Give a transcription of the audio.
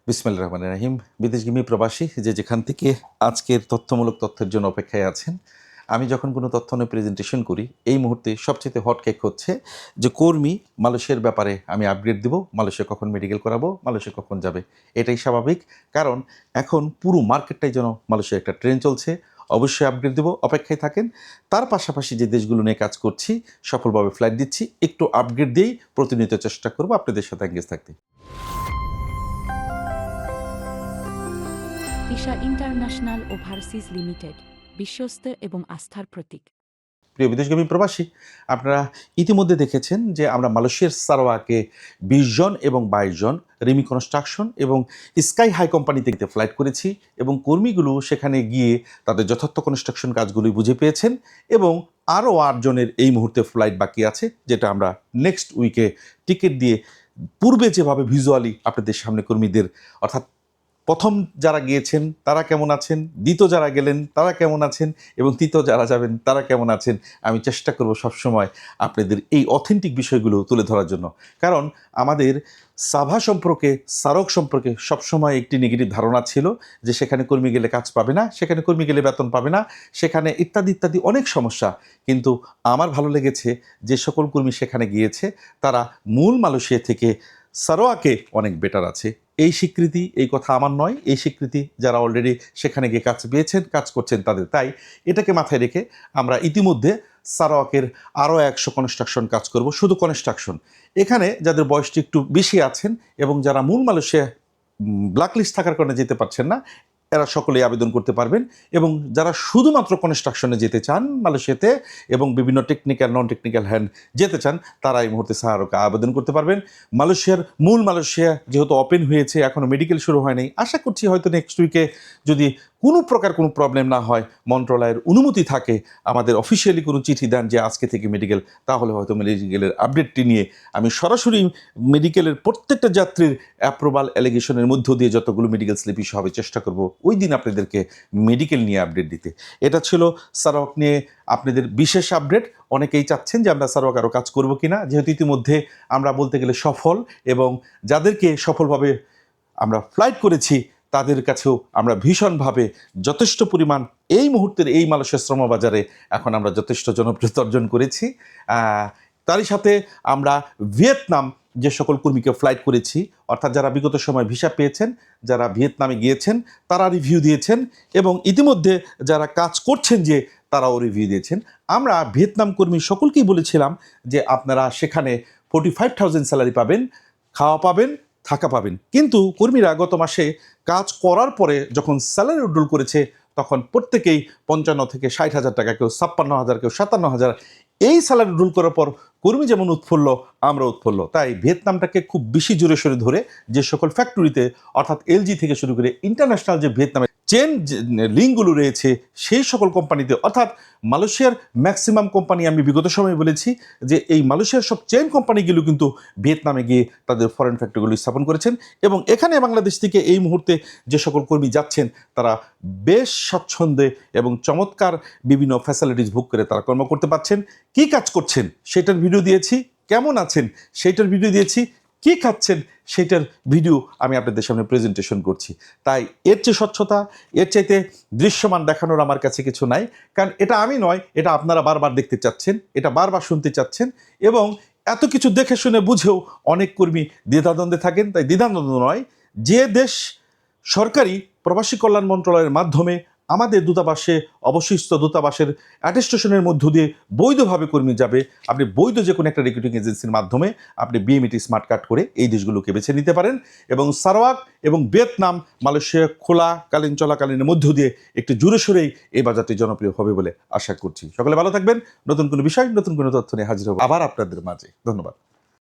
বিসমিল্লাহির রহমানির রহিম। বিদেশগামী প্রবাসী যে যেখান থেকে আজকের তথ্যমূলক তথ্যের জন্য অপেক্ষায় আছেন, আমি যখন কোনো তথ্য নিয়ে প্রেজেন্টেশন করি এই মুহূর্তে সবচেয়ে হট কেক হচ্ছে যে কর্মী মালয়েশিয়ার ব্যাপারে আমি আপডেট দেবো, মালয়েশিয়া কখন মেডিকেল করাবো, মালয়েশিয়া কখন যাবে। এটাই স্বাভাবিক, কারণ এখন পুরো মার্কেটটাই যেন মালয়েশিয়ার একটা ট্রেন চলছে। অবশ্যই আপডেট দেবো, অপেক্ষায় থাকেন। তার পাশাপাশি যে দেশগুলো নিয়ে কাজ করছি, সফলভাবে ফ্লাইট দিচ্ছি, একটু আপডেট দিয়েই প্রতিনিয়ত চেষ্টা করবো আপনাদের সাথে এঙ্গেজ থাকতে। তিশা ইন্টারন্যাশনাল ওভারসিজ লিমিটেড, বিশ্বস্ত এবং আস্থার প্রতীক। প্রিয় বিদেশগামী প্রবাসী, আপনারা ইতিমধ্যে দেখেছেন যে আমরা মালয়েশিয়ার সারোয়াকে 20 জন এবং 22 জন রিমি কনস্ট্রাকশন এবং স্কাই হাই কোম্পানি থেকে ফ্লাইট করেছি এবং কর্মীগুলো সেখানে গিয়ে তাদের যথার্থ কনস্ট্রাকশন কাজগুলি বুঝে পেয়েছেন এবং আরও 8 জনের এই মুহূর্তে ফ্লাইট বাকি আছে, যেটা আমরা নেক্সট উইকে টিকিট দিয়ে পূর্বে যেভাবে ভিজুয়ালি আপনাদের সামনে কর্মীদের, অর্থাৎ প্রথম যারা গিয়েছেন তারা কেমন আছেন, দ্বিতীয় যারা গেলেন তারা কেমন আছেন এবং তৃতীয় যারা যাবেন তারা কেমন আছেন, আমি চেষ্টা করব সবসময় আপনাদের এই অথেন্টিক বিষয়গুলো তুলে ধরার জন্য। কারণ আমাদের সাভা সম্পর্কে, সারক সম্পর্কে সবসময় একটি নেগেটিভ ধারণা ছিল যে সেখানে কর্মী গেলে কাজ পাবে না, সেখানে কর্মী গেলে বেতন পাবে না, সেখানে ইত্যাদি ইত্যাদি অনেক সমস্যা। কিন্তু আমার ভালো লেগেছে যে সকল কর্মী সেখানে গিয়েছে তারা মূল মালয়েশিয়া থেকে সারোয়াকে অনেক বেটার আছে। এই স্বীকৃতি, এই কথা আমার নয়, এই স্বীকৃতি যারা অলরেডি সেখানে গিয়ে কাজ পেয়েছেন, কাজ করছেন তাদের। তাই এটাকে মাথায় রেখে আমরা ইতিমধ্যে সারোয়াকের আরও 100 কনস্ট্রাকশন কাজ করব, শুধু কনস্ট্রাকশন। এখানে যাদের বয়সটি একটু বেশি আছেন এবং যারা মূল মালয়েশিয়া ব্ল্যাকলিস্ট থাকার কারণে যেতে পারছেন না, এরা সকলেই আবেদন করতে পারবেন। এবং যারা শুধুমাত্র কনস্ট্রাকশনে যেতে চান মালয়েশিয়াতে এবং বিভিন্ন টেকনিক্যাল নন টেকনিক্যাল হ্যান্ড যেতে চান, তারা এই মুহূর্তে সারোকে আবেদন করতে পারবেন। মূল মালয়েশিয়া যেহেতু ওপেন হয়েছে, এখনও মেডিকেল শুরু হয়নি, আশা করছি হয়তো নেক্সট উইকে যদি কোনো প্রকার কোনো প্রবলেম না হয়, মন্ত্রণালয়ের অনুমতি থাকে, আমাদের অফিসিয়ালি কোনো চিঠি দেন যে আজকে থেকে মেডিকেল, তাহলে হয়তো মেডিকেলের আপডেটটি নিয়ে আমি সরাসরি মেডিকেলের প্রত্যেকটা যাত্রীর অ্যাপ্রুভাল অ্যালিগেশনের মধ্য দিয়ে যতগুলো মেডিকেল স্লিপ ইস্যু হবে চেষ্টা করব ওই দিন আপনাদেরকে মেডিকেল নিয়ে আপডেট দিতে। এটা ছিল সারোয়াক নিয়ে আপনাদের বিশেষ আপডেট। অনেকেই চাচ্ছেন যে আমরা সারোয়াক আরও কাজ করব কিনা, যেহেতু ইতিমধ্যে আমরা বলতে গেলে সফল এবং যাদেরকে সফলভাবে আমরা ফ্লাইট করেছি তাদের কাছেও আমরা ভীষণভাবে যথেষ্ট পরিমাণ এই মুহূর্তের এই মালয়েশিয়া শ্রমবাজারে এখন আমরা যথেষ্ট জনপ্রিয়তা অর্জন করেছি। তারই সাথে আমরা ভিয়েতনাম যে সকল কর্মীকে ফ্লাইট করেছি, অর্থাৎ যারা বিগত সময় ভিসা পেয়েছেন, যারা ভিয়েতনামে গিয়েছেন তারা রিভিউ দিয়েছেন এবং ইতিমধ্যে যারা কাজ করছেন যে তারাও রিভিউ দিয়েছেন। আমরা ভিয়েতনাম কর্মী সকলকেই বলেছিলাম যে আপনারা সেখানে 45,000 স্যালারি পাবেন, খাওয়া পাবেন, থাকা পাবেন। কিন্তু কর্মীরা গত মাসে কাজ করার পরে যখন স্যালারি উড্ডল করেছে তখন প্রত্যেকেই 55 থেকে 60,000 টাকা, কেউ 56,000, কেউ 57,000, এই স্যালারি উড্ডল করার পর কর্মী যেমন উৎফুল্ল, আমরা উৎফুল্ল। তাই ভিয়েতনামটাকে খুব বেশি জোরে সোরে ধরে যে সকল ফ্যাক্টরিতে, অর্থাৎ এলজি থেকে শুরু করে ইন্টারন্যাশনাল যে ভিয়েতনামে চেন লিঙ্কগুলো রয়েছে সেই সকল কোম্পানিতে, অর্থাৎ মালয়েশিয়ার ম্যাক্সিমাম কোম্পানি, আমি বিগত সময় বলেছি যে এই মালয়েশিয়ার সব চেন কোম্পানিগুলো কিন্তু ভিয়েতনামে গিয়ে তাদের ফরেন ফ্যাক্টরিগুলো স্থাপন করেছেন এবং এখানে বাংলাদেশ থেকে এই মুহূর্তে যে সকল কর্মী যাচ্ছেন তারা বেশ স্বাচ্ছন্দ্যে এবং চমৎকার বিভিন্ন ফ্যাসিলিটিস ভোগ করে তারা কর্ম করতে পারছেন। কী কাজ করছেন সেটার ভিডিও দিয়েছি, কেমন আছেন সেটার ভিডিও দিয়েছি, কী খাচ্ছেন সেটার ভিডিও আমি আপনাদের সামনে প্রেজেন্টেশন করছি। তাই এর চেয়ে স্বচ্ছতা, এর চাইতে দৃশ্যমান দেখানোর আমার কাছে কিছু নাই। কারণ এটা আমি নয়, এটা আপনারা বারবার দেখতে চাচ্ছেন, এটা বারবার শুনতে চাচ্ছেন এবং এত কিছু দেখে শুনে বুঝেও অনেক কর্মী দ্বিধাদ্বন্দ্বে থাকেন। তাই দ্বিধাদ্বন্দ্ব নয়, যে দেশ সরকারি প্রবাসী কল্যাণ মন্ত্রণালয়ের মাধ্যমে আমাদের দূতাবাসে, অবশিষ্ট দূতাবাসের অ্যাটেস্টেশনের মধ্য দিয়ে বৈধভাবে কর্মী যাবে, আপনি বৈধ যে কোনো একটা রিক্রুটিং এজেন্সির মাধ্যমে আপনি বিএমইটি স্মার্ট কার্ড করে এই দেশগুলোকে বেছে নিতে পারেন এবং সারোয়াক এবং ভিয়েতনাম মালয়েশিয়া খোলাকালীন চলাকালীনের মধ্য দিয়ে একটু জোরে সোরেই এই বাজারটি জনপ্রিয় হবে বলে আশা করছি। সকলে ভালো থাকবেন। নতুন কোনো বিষয়, নতুন কোনো তথ্য নিয়ে হাজির হব আবার আপনাদের মাঝে। ধন্যবাদ।